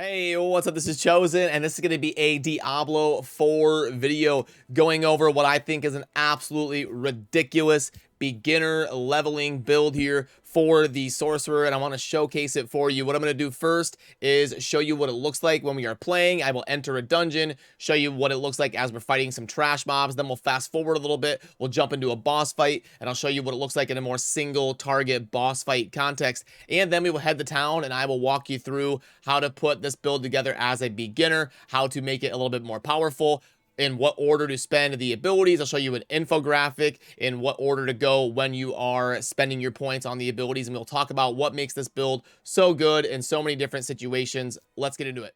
Hey, what's up? This is Chosen, and this is going to be a Diablo 4 video going over what I think is an absolutely ridiculous beginner leveling build here for the sorcerer, and I want to showcase it for you. What I'm going to do first is show you what it looks like when we are playing. I will enter a dungeon, show you what it looks like as we're fighting some trash mobs, then we'll fast forward a little bit, we'll jump into a boss fight, and I'll show you what it looks like in a more single target boss fight context, and then we will head to town, and I will walk you through how to put this build together as a beginner, how to make it a little bit more powerful, in what order to spend the abilities. I'll show you an infographic in what order to go when you are spending your points on the abilities, and we'll talk about what makes this build so good in so many different situations. Let's get into it.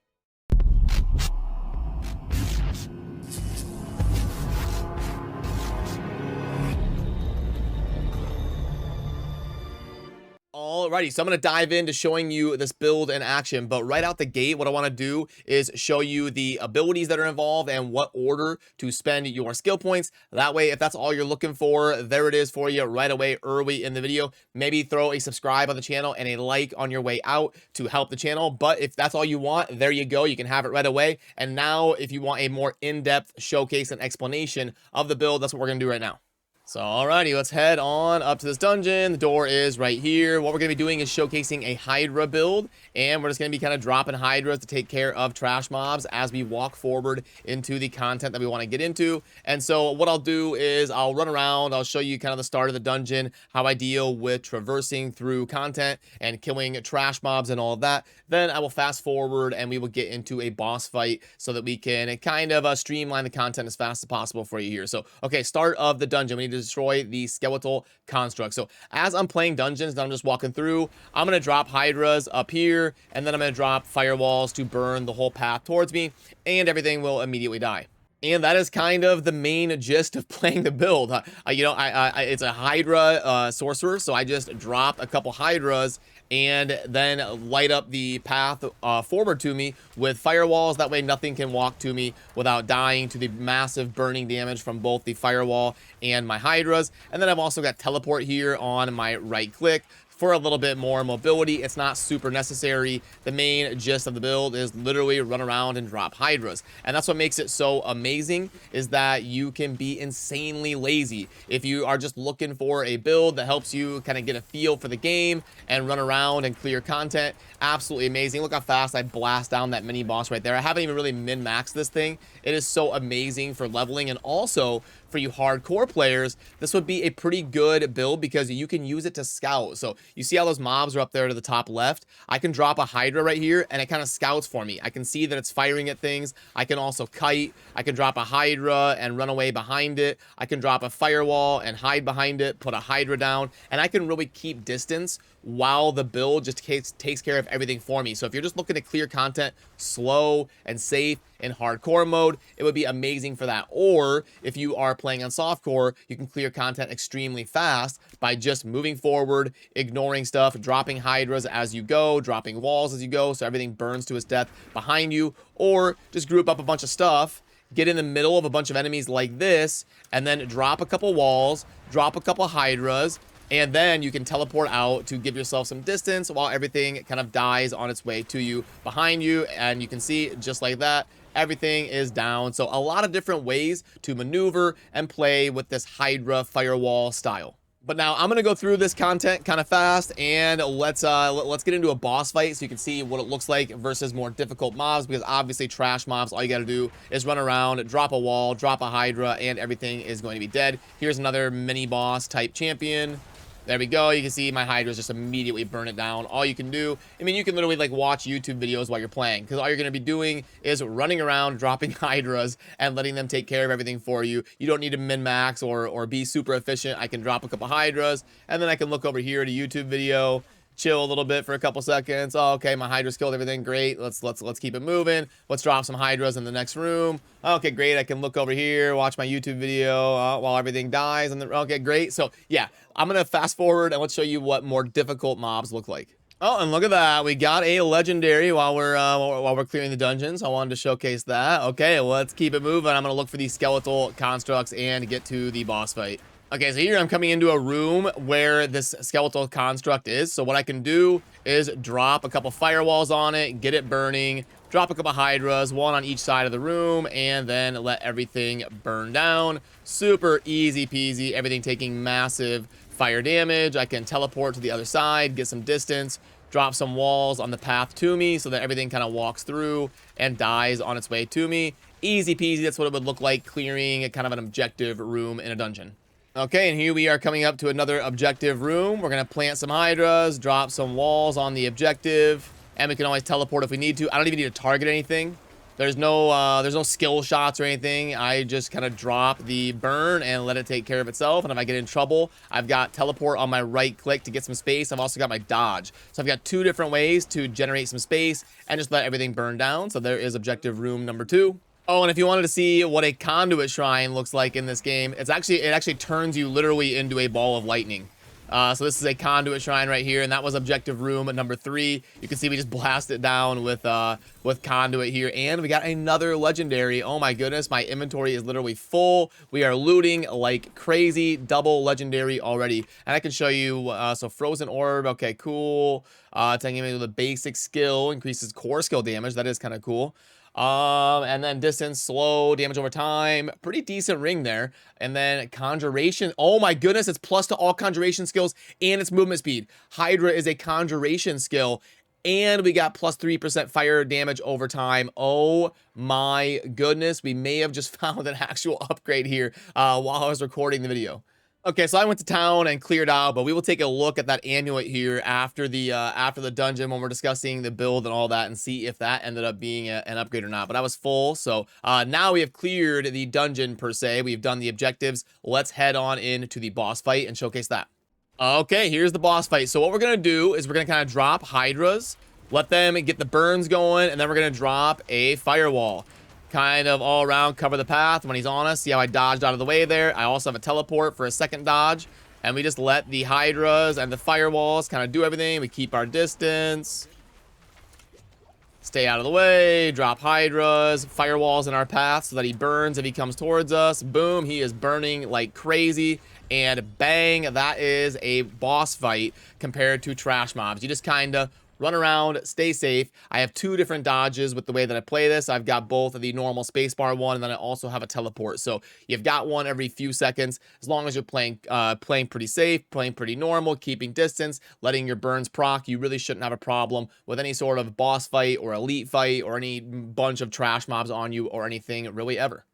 Alrighty, so I'm going to dive into showing you this build in action, but right out the gate, what I want to do is show you the abilities that are involved and what order to spend your skill points. That way, if that's all you're looking for, there it is for you right away early in the video. Maybe throw a subscribe on the channel and a like on your way out to help the channel, but if that's all you want, there you go. You can have it right away. And now, if you want a more in-depth showcase and explanation of the build, that's what we're going to do right now. So, alrighty, let's head on up to this dungeon. The door is right here. What we're going to be doing is showcasing a Hydra build, and we're just going to be kind of dropping Hydras to take care of trash mobs as we walk forward into the content that we want to get into. And so what I'll do is I'll run around, I'll show you kind of the start of the dungeon, how I deal with traversing through content and killing trash mobs and all of that. Then I will fast forward and we will get into a boss fight so that we can kind of streamline the content as fast as possible for you here. So, okay, start of the dungeon. We need to destroy the skeletal construct. So as I'm playing dungeons and I'm just walking through, I'm going to drop Hydras up here, and then I'm going to drop firewalls to burn the whole path towards me, and everything will immediately die. And that is kind of the main gist of playing the build. It's a Hydra sorcerer, so I just drop a couple Hydras and then light up the path forward to me with firewalls. That way nothing can walk to me without dying to the massive burning damage from both the firewall and my Hydras. And then I've also got teleport here on my right click for a little bit more mobility. It's not super necessary. The main gist of the build is literally run around and drop Hydras. And that's what makes it so amazing, is that you can be insanely lazy. If you are just looking for a build that helps you kind of get a feel for the game and run around and clear content, absolutely amazing. Look how fast I blast down that mini boss right there. I haven't even really min-maxed this thing. It is so amazing for leveling, and also for you hardcore players, this would be a pretty good build because you can use it to scout. So you see how those mobs are up there to the top left? I can drop a Hydra right here and it kind of scouts for me. I can see that it's firing at things. I can also kite. I can drop a Hydra and run away behind it. I can drop a firewall and hide behind it, put a Hydra down, and I can really keep distance while the build just takes care of everything for me. So if you're just looking to clear content slow and safe in hardcore mode, it would be amazing for that. Or if you are playing on softcore, you can clear content extremely fast by just moving forward, ignoring stuff, dropping Hydras as you go, dropping walls as you go, so everything burns to its death behind you. Or just group up a bunch of stuff, get in the middle of a bunch of enemies like this, and then drop a couple walls, drop a couple Hydras, and then you can teleport out to give yourself some distance while everything kind of dies on its way to you behind you. And you can see, just like that, everything is down. So a lot of different ways to maneuver and play with this Hydra firewall style. But now I'm going to go through this content kind of fast, and let's get into a boss fight so you can see what it looks like versus more difficult mobs, because obviously trash mobs, all you got to do is run around, drop a wall, drop a Hydra, and everything is going to be dead. Here's another mini boss type champion. There we go. You can see my Hydras just immediately burn it down. All you can do, I mean, you can literally like watch YouTube videos while you're playing, because all you're going to be doing is running around, dropping Hydras, and letting them take care of everything for you. You don't need to min-max or be super efficient. I can drop a couple Hydras, and then I can look over here at a YouTube video, chill a little bit for a couple seconds. Oh, okay, my Hydras killed everything. Great. Let's keep it moving. Let's drop some Hydras in the next room. Okay, great. I can look over here, watch my YouTube video while everything dies. And okay, great. So yeah, I'm gonna fast forward and let's show you what more difficult mobs look like. Oh, and look at that. We got a legendary while we're clearing the dungeons. I wanted to showcase that. Okay, let's keep it moving. I'm gonna look for these skeletal constructs and get to the boss fight. Okay, so here I'm coming into a room where this skeletal construct is. So what I can do is drop a couple firewalls on it, get it burning, drop a couple hydras, one on each side of the room, and then let everything burn down. Super easy peasy, everything taking massive fire damage. I can teleport to the other side, get some distance, drop some walls on the path to me so that everything kind of walks through and dies on its way to me. Easy peasy, that's what it would look like clearing kind of an objective room in a dungeon. Okay, and here we are coming up to another objective room. We're going to plant some hydras, drop some walls on the objective, and we can always teleport if we need to. I don't even need to target anything. There's no skill shots or anything. I just kind of drop the burn and let it take care of itself. And if I get in trouble, I've got teleport on my right click to get some space. I've also got my dodge. So I've got two different ways to generate some space and just let everything burn down. So there is objective room number 2. Oh, and if you wanted to see what a conduit shrine looks like in this game, it actually turns you literally into a ball of lightning. So this is a conduit shrine right here, and that was objective room number 3. You can see we just blast it down with conduit here, and we got another legendary. Oh my goodness, my inventory is literally full. We are looting like crazy, double legendary already. And I can show you, so frozen orb, okay, cool. Taking me with a basic skill, increases core skill damage. That is kind of cool. And then distance, slow, damage over time, pretty decent ring there. And then conjuration. Oh my goodness, it's plus to all conjuration skills and its movement speed. Hydra is a conjuration skill, and we got plus 3% fire damage over time. Oh my goodness, we may have just found an actual upgrade here while I was recording the video. Okay, so I went to town and cleared out, but we will take a look at that amulet here after the dungeon when we're discussing the build and all that, and see if that ended up being an upgrade or not. But I was full, so now we have cleared the dungeon per se. We've done the objectives. Let's head on into the boss fight and showcase that. Okay, here's the boss fight. So what we're gonna do is we're gonna kind of drop hydras, let them get the burns going, and then we're gonna drop a firewall. Kind of all around, cover the path when he's on us. See how I dodged out of the way there? I also have a teleport for a second dodge. And we just let the hydras and the firewalls kind of do everything. We keep our distance. Stay out of the way. Drop hydras, firewalls in our path so that he burns if he comes towards us. Boom, he is burning like crazy. And bang, that is a boss fight compared to trash mobs. You just kind of run around, stay safe. I have 2 different dodges with the way that I play this. I've got both of the normal spacebar one, and then I also have a teleport. So you've got one every few seconds. As long as you're playing pretty safe, playing pretty normal, keeping distance, letting your burns proc, you really shouldn't have a problem with any sort of boss fight or elite fight or any bunch of trash mobs on you or anything really ever.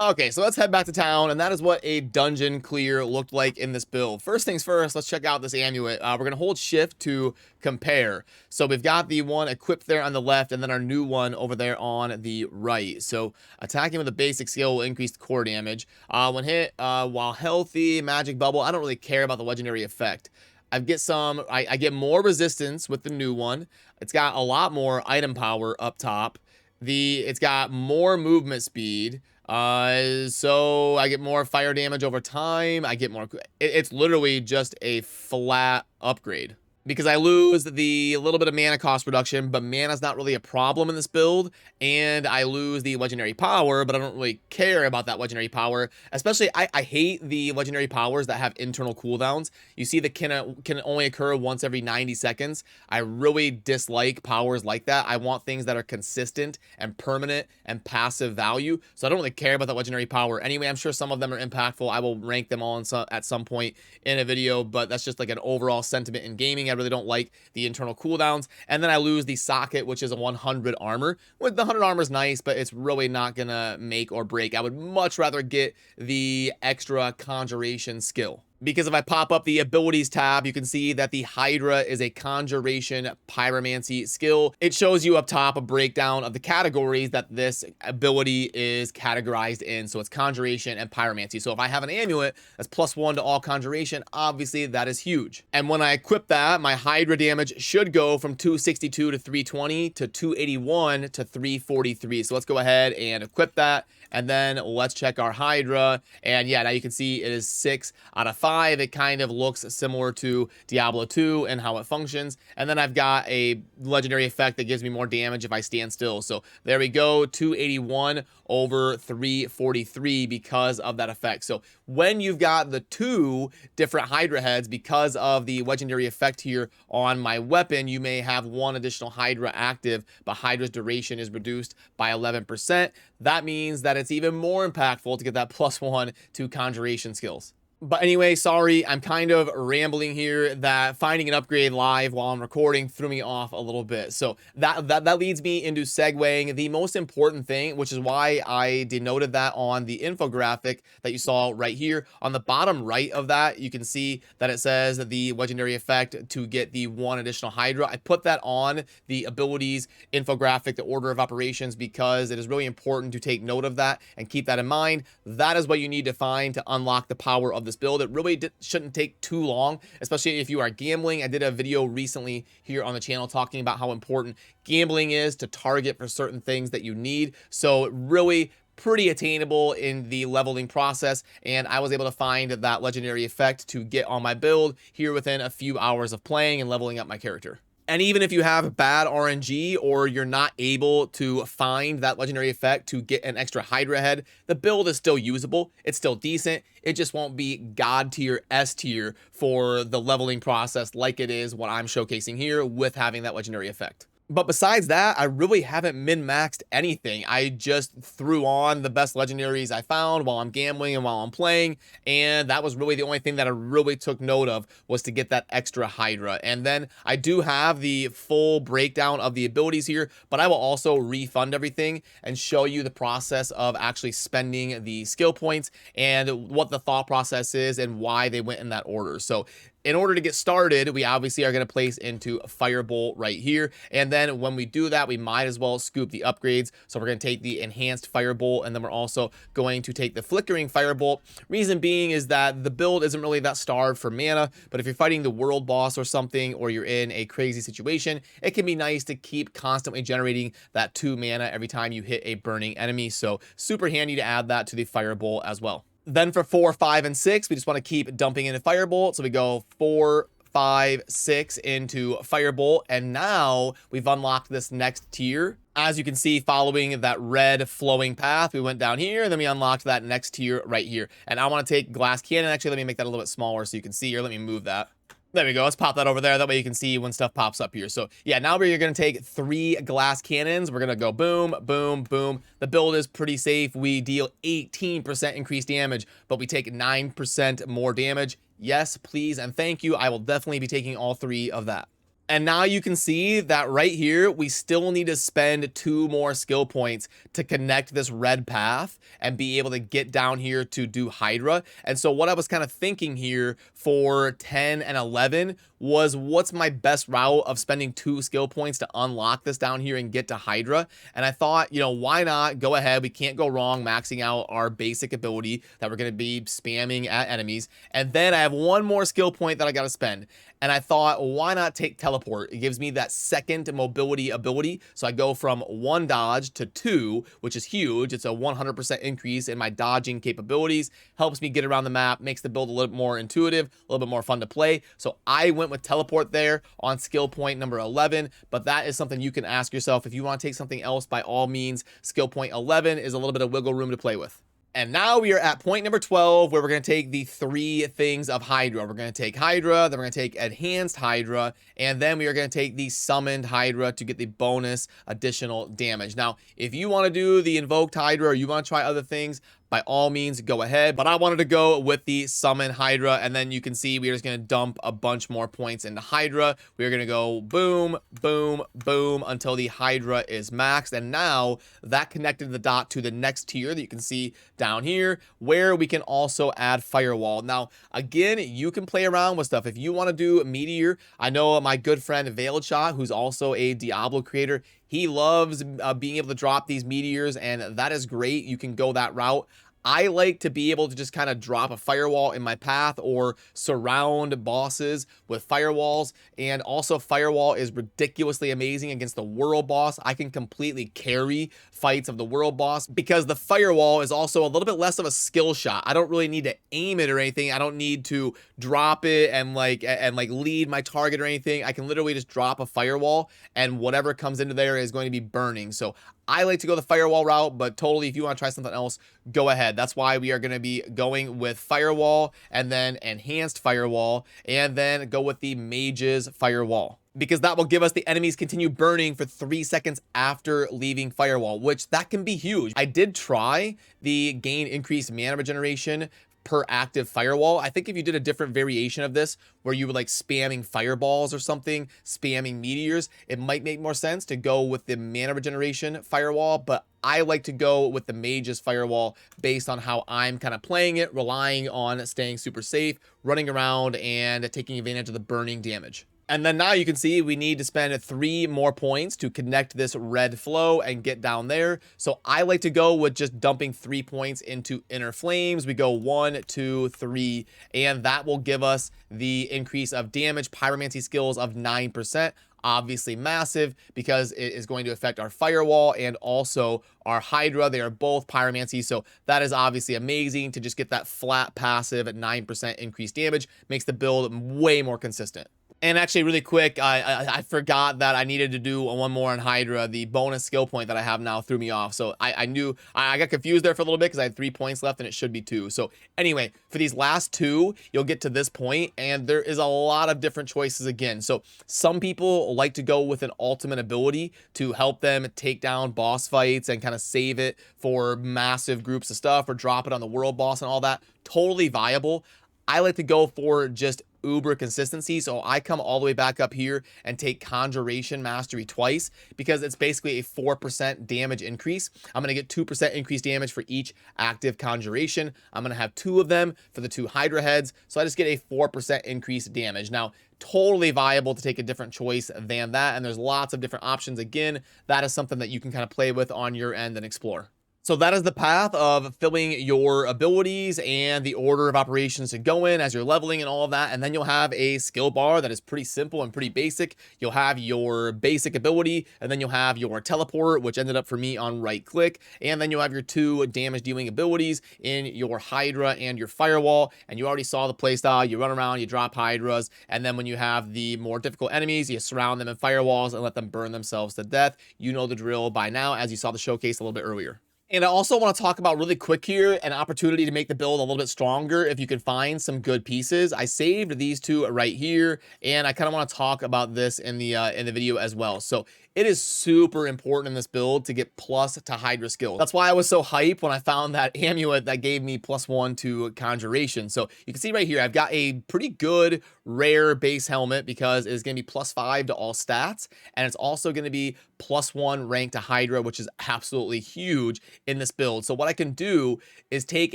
Okay, so let's head back to town, and that is what a dungeon clear looked like in this build. First things first, let's check out this amulet. We're going to hold shift to compare. So we've got the one equipped there on the left, and then our new one over there on the right. So attacking with a basic skill will increase core damage. When hit while healthy, magic bubble, I don't really care about the legendary effect. I get more resistance with the new one. It's got a lot more item power up top. It's got more movement speed. So I get more fire damage over time. I get more. It's literally just a flat upgrade. Because I lose the little bit of mana cost reduction, but mana's not really a problem in this build, and I lose the legendary power, but I don't really care about that legendary power. Especially, I hate the legendary powers that have internal cooldowns. You see that can only occur once every 90 seconds. I really dislike powers like that. I want things that are consistent and permanent and passive value, so I don't really care about that legendary power. Anyway, I'm sure some of them are impactful. I will rank them all at some point in a video, but that's just like an overall sentiment in gaming. I really don't like the internal cooldowns. And then I lose the socket, which is a 100 armor. With the 100 armor is nice, but it's really not gonna make or break. I would much rather get the extra conjuration skill. Because if I pop up the abilities tab, you can see that the Hydra is a conjuration pyromancy skill. It shows you up top a breakdown of the categories that this ability is categorized in. So it's conjuration and pyromancy. So if I have an amulet that's +1 to all conjuration, obviously that is huge. And when I equip that, my Hydra damage should go from 262 to 320 to 281 to 343. So let's go ahead and equip that. And then let's check our Hydra. And yeah, now you can see it is 6 out of 5. 5, it kind of looks similar to Diablo 2 and how it functions. And then I've got a legendary effect that gives me more damage if I stand still. So there we go, 281 over 343 because of that effect. So when you've got the 2 different Hydra heads, because of the legendary effect here on my weapon, you may have 1 additional Hydra active, but Hydra's duration is reduced by 11%. That means that it's even more impactful to get that +1 to conjuration skills. But anyway, sorry, I'm kind of rambling here. That finding an upgrade live while I'm recording threw me off a little bit. So that leads me into segueing the most important thing, which is why I denoted that on the infographic that you saw right here. On the bottom right of that, you can see that it says the legendary effect to get the 1 additional Hydra. I put that on the abilities infographic, the order of operations, because it is really important to take note of that and keep that in mind. That is what you need to find to unlock the power of this build. It really shouldn't take too long, especially if you are gambling. I did a video recently here on the channel talking about how important gambling is to target for certain things that you need. So really pretty attainable in the leveling process, and I was able to find that legendary effect to get on my build here within a few hours of playing and leveling up my character. And even if you have bad RNG or you're not able to find that legendary effect to get an extra Hydra head, the build is still usable. It's still decent. It just won't be God tier, S tier for the leveling process like it is what I'm showcasing here with having that legendary effect. But besides that, I really haven't min-maxed anything. I just threw on the best legendaries I found while I'm gambling and while I'm playing, and that was really the only thing that I really took note of, was to get that extra Hydra. And then I do have the full breakdown of the abilities here, but I will also refund everything and show you the process of actually spending the skill points and what the thought process is and why they went in that order. So in order to get started, we obviously are going to place into Firebolt right here. And then when we do that, we might as well scoop the upgrades. So we're going to take the enhanced Firebolt, and then we're also going to take the flickering Firebolt. Reason being is that the build isn't really that starved for mana, but if you're fighting the world boss or something, or you're in a crazy situation, it can be nice to keep constantly generating that 2 mana every time you hit a burning enemy. So super handy to add that to the Firebolt as well. Then for 4, 5, and 6, we just want to keep dumping into Firebolt. So we go 4, 5, 6 into Firebolt. And now we've unlocked this next tier. As you can see, following that red flowing path, we went down here, and then we unlocked that next tier right here. And I want to take Glass Cannon. Actually, let me make that a little bit smaller so you can see here. Let me move that. There we go. Let's pop that over there. That way you can see when stuff pops up here. So yeah, now we're going to take 3 glass cannons. We're going to go boom, boom, boom. The build is pretty safe. We deal 18% increased damage, but we take 9% more damage. Yes, please, and thank you. I will definitely be taking all 3 of that. And now you can see that right here, we still need to spend 2 more skill points to connect this red path and be able to get down here to do Hydra. And so what I was kind of thinking here for 10 and 11 was, what's my best route of spending 2 skill points to unlock this down here and get to Hydra? And I thought, you know, why not go ahead? We can't go wrong maxing out our basic ability that we're going to be spamming at enemies. And then I have 1 more skill point that I got to spend. And I thought, why not take teleport? It gives me that second mobility ability. So I go from 1 dodge to 2, which is huge. It's a 100% increase in my dodging capabilities. Helps me get around the map, makes the build a little bit more intuitive, a little bit more fun to play. So I went with teleport there on skill point number 11, but that is something you can ask yourself. If you want to take something else, by all means, skill point 11 is a little bit of wiggle room to play with. And now we are at point number 12, where we're going to take the 3 things of Hydra. We're going to take Hydra, then we're going to take Enhanced Hydra, and then we are going to take the Summoned Hydra to get the bonus additional damage. Now, if you want to do the Invoked Hydra or you want to try other things, by all means, go ahead. But I wanted to go with the Summon Hydra, and then you can see we're just going to dump a bunch more points into Hydra. We're going to go boom, boom, boom until the Hydra is maxed. And now that connected the dot to the next tier that you can see down here, where we can also add Firewall. Now, again, you can play around with stuff. If you want to do Meteor, I know my good friend Veiled Shot, who's also a Diablo creator, he loves being able to drop these meteors, and that is great. You can go that route. I like to be able to just kind of drop a firewall in my path or surround bosses with firewalls. And also firewall is ridiculously amazing against the world boss. I can completely carry fights of the world boss because the firewall is also a little bit less of a skill shot. I don't really need to aim it or anything. I don't need to drop it and like lead my target or anything. I can literally just drop a firewall and whatever comes into there is going to be burning. So I like to go the firewall route, but totally if you want to try something else, go ahead. That's why we are going to be going with firewall and then enhanced firewall and then go with the mage's firewall, because that will give us the enemies continue burning for 3 seconds after leaving firewall, which that can be huge. I did try the gain increased mana regeneration per active firewall. I think if you did a different variation of this where you were like spamming fireballs or something, spamming meteors, it might make more sense to go with the mana regeneration firewall, but I like to go with the mage's firewall based on how I'm kind of playing it, relying on staying super safe, running around and taking advantage of the burning damage. And then now you can see we need to spend 3 more points to connect this red flow and get down there. So I like to go with just dumping 3 points into Inner Flames. We go 1, 2, 3, and that will give us the increase of damage pyromancy skills of 9%. Obviously massive because it is going to affect our firewall and also our Hydra. They are both pyromancy, so that is obviously amazing to just get that flat passive at 9% increased damage. Makes the build way more consistent. And actually, really quick, I forgot that I needed to do one more on Hydra. The bonus skill point that I have now threw me off. So I knew, I got confused there for a little bit because I had 3 points left and it should be 2. So anyway, for these last 2, you'll get to this point and there is a lot of different choices again. So some people like to go with an ultimate ability to help them take down boss fights and kind of save it for massive groups of stuff or drop it on the world boss and all that. Totally viable. I like to go for just uber consistency, so I come all the way back up here and take Conjuration Mastery twice because it's basically a 4% damage increase. I'm going to get 2% increased damage for each active conjuration. I'm going to have 2 of them for the 2 Hydra heads, so I just get a 4% increased damage. Now, totally viable to take a different choice than that, and there's lots of different options. Again, that is something that you can kind of play with on your end and explore. So that is the path of filling your abilities and the order of operations to go in as you're leveling and all of that. And then you'll have a skill bar that is pretty simple and pretty basic. You'll have your basic ability, and then you'll have your teleport, which ended up for me on right click. And then you'll have your 2 damage dealing abilities in your Hydra and your firewall. And you already saw the playstyle. You run around, you drop Hydras. And then when you have the more difficult enemies, you surround them in firewalls and let them burn themselves to death. You know the drill by now, as you saw the showcase a little bit earlier. And I also want to talk about really quick here an opportunity to make the build a little bit stronger if you can find some good pieces. I saved these 2 right here, and I kind of want to talk about this in the video as well. So it is super important in this build to get plus to Hydra skills. That's why I was so hyped when I found that amulet that gave me +1 to Conjuration. So you can see right here, I've got a pretty good rare base helmet because it's going to be +5 to all stats. And it's also going to be +1 rank to Hydra, which is absolutely huge in this build. So what I can do is take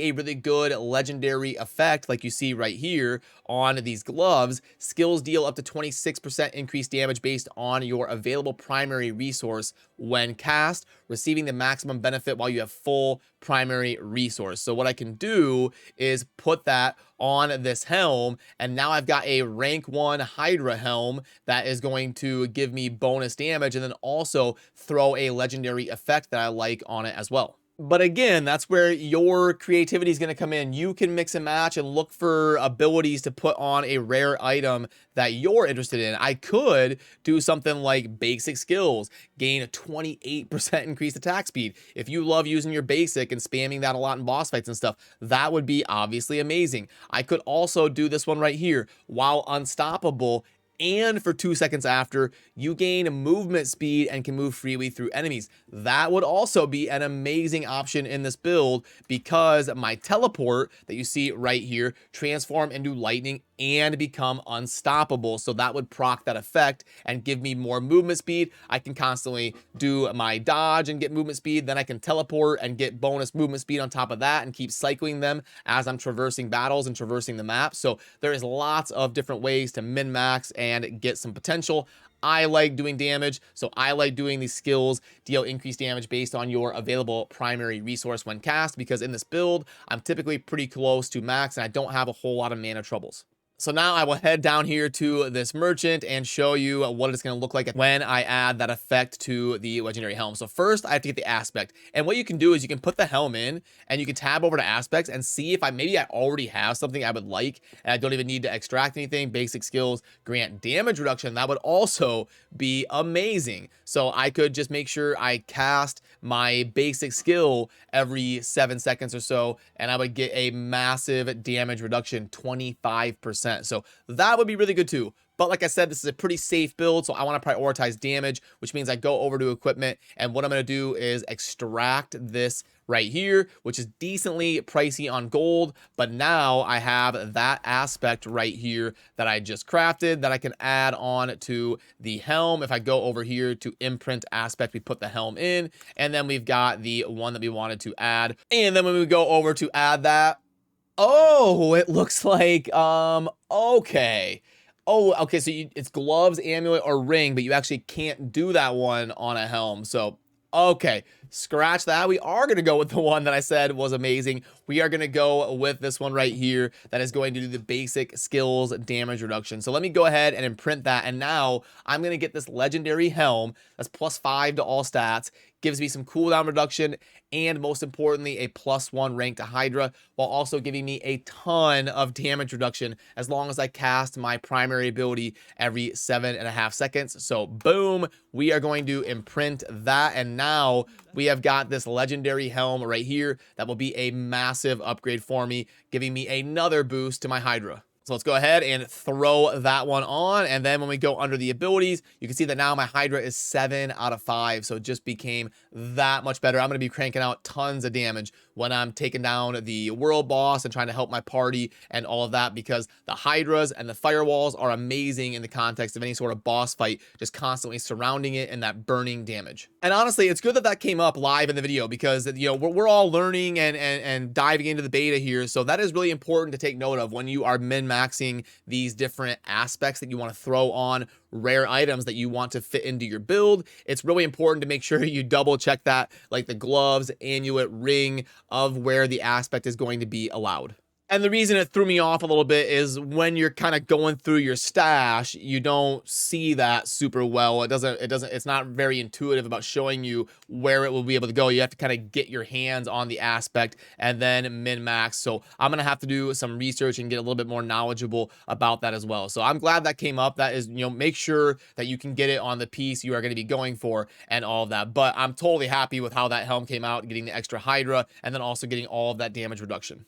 a really good legendary effect like you see right here on these gloves. Skills deal up to 26% increased damage based on your available primary resource when cast, receiving the maximum benefit while you have full primary resource. So what I can do is put that on this helm, and now I've got a rank 1 Hydra helm that is going to give me bonus damage and then also throw a legendary effect that I like on it as well. But again, that's where your creativity is going to come in. You can mix and match and look for abilities to put on a rare item that you're interested in. I could do something like basic skills, gain a 28% increased attack speed. If you love using your basic and spamming that a lot in boss fights and stuff, that would be obviously amazing. I could also do this one right here. While unstoppable, and for 2 seconds after, you gain movement speed and can move freely through enemies. That would also be an amazing option in this build because my teleport that you see right here transform into lightning and become unstoppable. So that would proc that effect and give me more movement speed. I can constantly do my dodge and get movement speed. Then I can teleport and get bonus movement speed on top of that and keep cycling them as I'm traversing battles and traversing the map. So there is lots of different ways to min-max and get some potential. I like doing damage, so I like doing these skills deal increased damage based on your available primary resource when cast, because in this build, I'm typically pretty close to max and I don't have a whole lot of mana troubles. So now I will head down here to this merchant and show you what it's going to look like when I add that effect to the legendary helm. So first I have to get the aspect, and what you can do is you can put the helm in and you can tab over to aspects and see if maybe I already have something I would like and I don't even need to extract anything. Basic skills grant damage reduction. That would also be amazing. So I could just make sure I cast my basic skill every 7 seconds or so, and I would get a massive damage reduction, 25%. So that would be really good too. But like I said, this is a pretty safe build, so I want to prioritize damage, which means I go over to equipment, and what I'm going to do is extract this right here, which is decently pricey on gold, but now I have that aspect right here that I just crafted that I can add on to the helm. If I go over here to imprint aspect, we put the helm in, and then we've got the one that we wanted to add. And then when we go over to add that, oh, it looks like, okay. Oh, okay, so it's gloves, amulet, or ring, but you actually can't do that one on a helm. So, okay, scratch that. We are going to go with the one that I said was amazing. We are going to go with this one right here that is going to do the basic skills damage reduction. So let me go ahead and imprint that, and now I'm going to get this legendary helm that's +5 to all stats, gives me some cooldown reduction, and most importantly, a +1 rank to Hydra, while also giving me a ton of damage reduction as long as I cast my primary ability every 7.5 seconds. So boom, we are going to imprint that, and now we have got this legendary helm right here that will be a massive upgrade for me, giving me another boost to my Hydra. So let's go ahead and throw that one on. And then when we go under the abilities, you can see that now my Hydra is 7 out of 5. So it just became that much better. I'm going to be cranking out tons of damage when I'm taking down the world boss and trying to help my party and all of that, because the Hydras and the firewalls are amazing in the context of any sort of boss fight, just constantly surrounding it and that burning damage. And honestly, it's good that that came up live in the video, because, you know, we're all learning and diving into the beta here. So that is really important to take note of when you are min-maxing these different aspects that you want to throw on rare items that you want to fit into your build. It's really important to make sure you double check that, like the gloves, amulet, ring, of where the aspect is going to be allowed. And the reason it threw me off a little bit is when you're kind of going through your stash, you don't see that super well. It's not very intuitive about showing you where it will be able to go. You have to kind of get your hands on the aspect and then min-max. So I'm going to have to do some research and get a little bit more knowledgeable about that as well. So I'm glad that came up. That is, you know, make sure that you can get it on the piece you are going to be going for and all of that. But I'm totally happy with how that helm came out, getting the extra Hydra, and then also getting all of that damage reduction.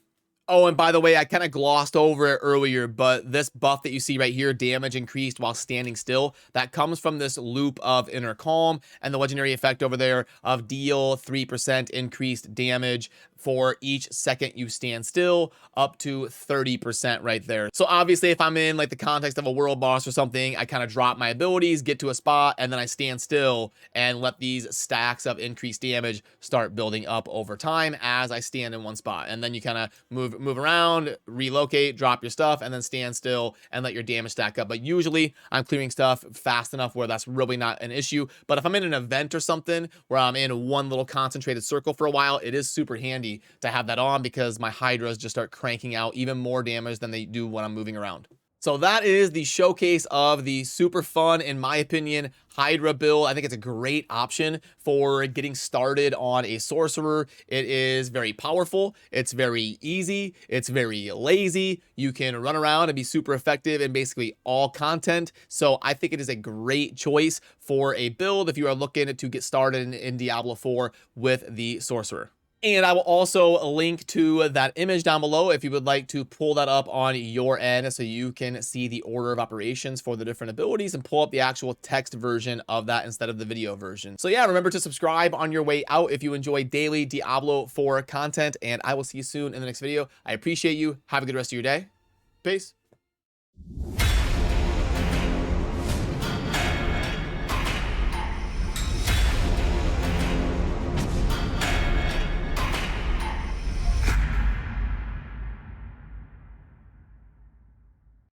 Oh, and by the way, I kind of glossed over it earlier, but this buff that you see right here, damage increased while standing still, that comes from this loop of Inner Calm and the legendary effect over there of deal 3% increased damage for each second you stand still, up to 30% right there. So obviously, if I'm in like the context of a world boss or something, I kind of drop my abilities, get to a spot, and then I stand still and let these stacks of increased damage start building up over time as I stand in one spot. And then you kind of move around, relocate, drop your stuff, and then stand still and let your damage stack up. But usually I'm clearing stuff fast enough where that's really not an issue. But if I'm in an event or something where I'm in one little concentrated circle for a while, it is super handy to have that on, because my Hydras just start cranking out even more damage than they do when I'm moving around. So that is the showcase of the super fun, in my opinion, Hydra build. I think it's a great option for getting started on a sorcerer. It is very powerful. It's very easy. It's very lazy. You can run around and be super effective in basically all content. So I think it is a great choice for a build if you are looking to get started in Diablo 4 with the sorcerer. And I will also link to that image down below if you would like to pull that up on your end so you can see the order of operations for the different abilities and pull up the actual text version of that instead of the video version. So yeah, remember to subscribe on your way out if you enjoy daily Diablo 4 content, and I will see you soon in the next video. I appreciate you. Have a good rest of your day. Peace.